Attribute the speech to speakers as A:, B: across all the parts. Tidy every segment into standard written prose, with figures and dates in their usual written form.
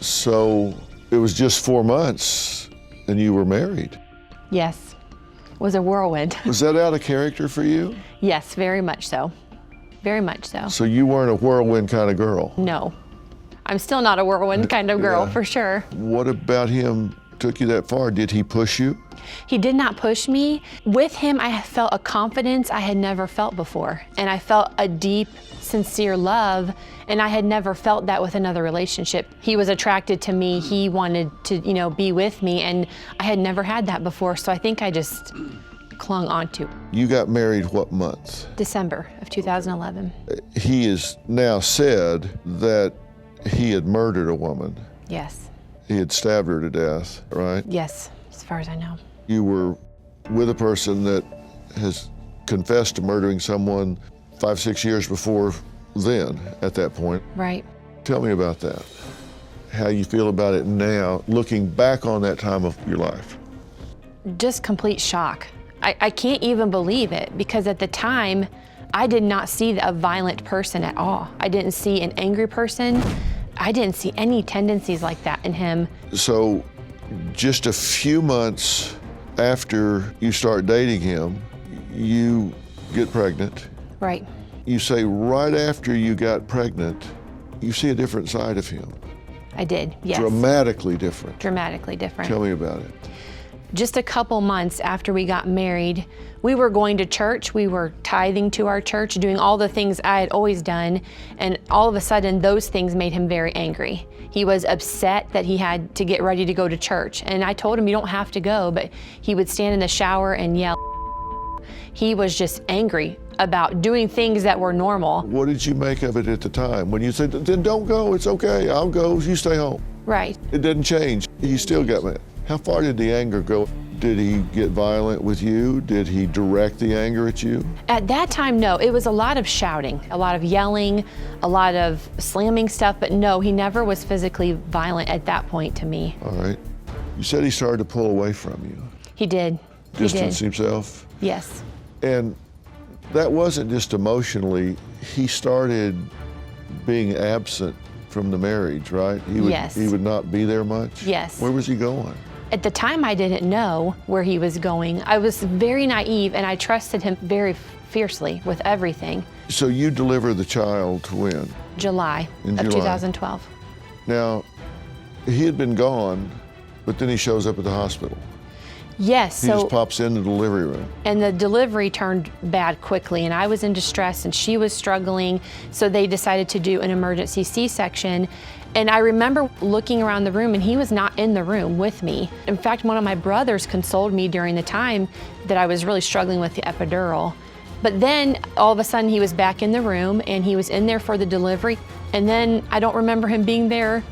A: So it was just 4 months and you were married.
B: Yes, it was a whirlwind.
A: Was that out of character for you?
B: Yes, very much so. Very much so.
A: So you weren't a whirlwind kind of girl?
B: No, I'm still not a whirlwind kind of girl, for sure.
A: What about him took you that far? Did he push you?
B: He did not push me. With him, I felt a confidence I had never felt before. And I felt a deep, sincere love, and I had never felt that with another relationship. He was attracted to me. He wanted to, be with me, and I had never had that before, so I think I just clung onto.
A: You got married what month?
B: December of 2011.
A: He has now said that he had murdered a woman.
B: Yes.
A: He had stabbed her to death, right?
B: Yes, as far as I know.
A: You were with a person that has confessed to murdering someone 5, 6 years before then, at that point.
B: Right.
A: Tell me about that. How you feel about it now, looking back on that time of your life.
B: Just complete shock. I can't even believe it, because at the time, I did not see a violent person at all. I didn't see an angry person. I didn't see any tendencies like that in him.
A: So just a few months after you start dating him, you get pregnant.
B: Right.
A: You say right after you got pregnant, you see a different side of him.
B: I did, yes.
A: Dramatically different.
B: Dramatically different.
A: Tell me about it.
B: Just a couple months after we got married, we were going to church, we were tithing to our church, doing all the things I had always done, and all of a sudden those things made him very angry. He was upset that he had to get ready to go to church, and I told him, you don't have to go, but he would stand in the shower and yell. He was just angry about doing things that were normal.
A: What did you make of it at the time? When you said, then don't go, it's okay, I'll go, you stay home.
B: Right.
A: It didn't change, you still got mad. How far did the anger go? Did he get violent with you? Did he direct the anger at you?
B: At that time, no. It was a lot of shouting, a lot of yelling, a lot of slamming stuff, but no, he never was physically violent at that point to me.
A: All right. You said he started to pull away from you.
B: He did.
A: Distance himself?
B: Yes.
A: And that wasn't just emotionally. He started being absent from the marriage, right?
B: Yes.
A: He would not be there much?
B: Yes.
A: Where was he going?
B: At the time, I didn't know where he was going. I was very naive, and I trusted him very fiercely with everything.
A: So you delivered the child when?
B: July of 2012.
A: Now, he had been gone, but then he shows up at the hospital.
B: Yes.
A: He just pops in the delivery room.
B: And the delivery turned bad quickly, and I was in distress, and she was struggling, so they decided to do an emergency C-section. And I remember looking around the room, and he was not in the room with me. In fact, one of my brothers consoled me during the time that I was really struggling with the epidural. But then, all of a sudden, he was back in the room, and he was in there for the delivery. And then I don't remember him being there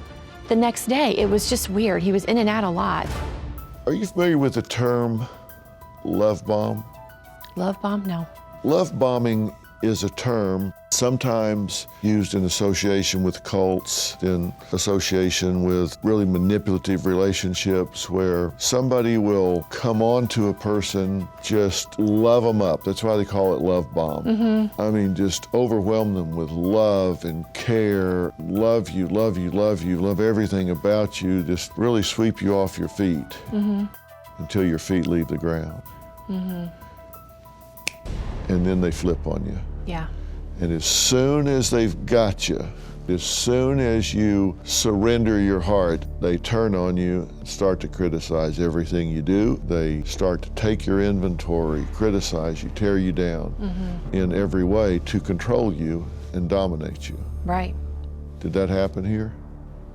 B: the next day. It was just weird. He was in and out a lot.
A: Are you familiar with the term love bomb?
B: Love bomb? No.
A: Love bombing is a term sometimes used in association with cults, in association with really manipulative relationships where somebody will come on to a person, just love them up. That's why they call it love bomb. Mm-hmm. I mean, just overwhelm them with love and care, love you, love you, love you, love everything about you, just really sweep you off your feet until your feet leave the ground. Mm-hmm. And then they flip on you.
B: Yeah.
A: And as soon as they've got you, as soon as you surrender your heart, they turn on you and start to criticize everything you do. They start to take your inventory, criticize you, tear you down in every way to control you and dominate you.
B: Right.
A: Did that happen here?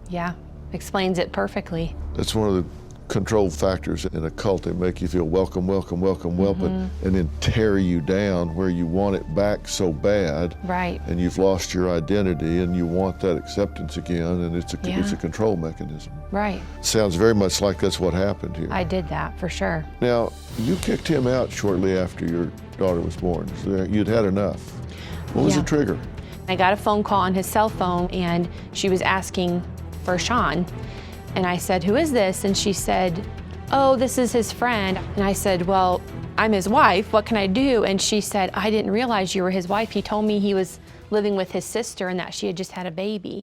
B: Yeah, explains it perfectly.
A: That's one of the control factors in a cult. They make you feel welcome, welcome, welcome, welcome, and then tear you down where you want it back so bad.
B: Right.
A: And you've lost your identity and you want that acceptance again, and it's a control mechanism.
B: Right.
A: Sounds very much like that's what happened here.
B: I did that, for sure.
A: Now, you kicked him out shortly after your daughter was born. So you'd had enough. What was the trigger?
B: I got a phone call on his cell phone, and she was asking for Shawn. And I said, who is this? And she said, oh, this is his friend. And I said, well, I'm his wife, what can I do? And she said, I didn't realize you were his wife. He told me he was living with his sister and that she had just had a baby.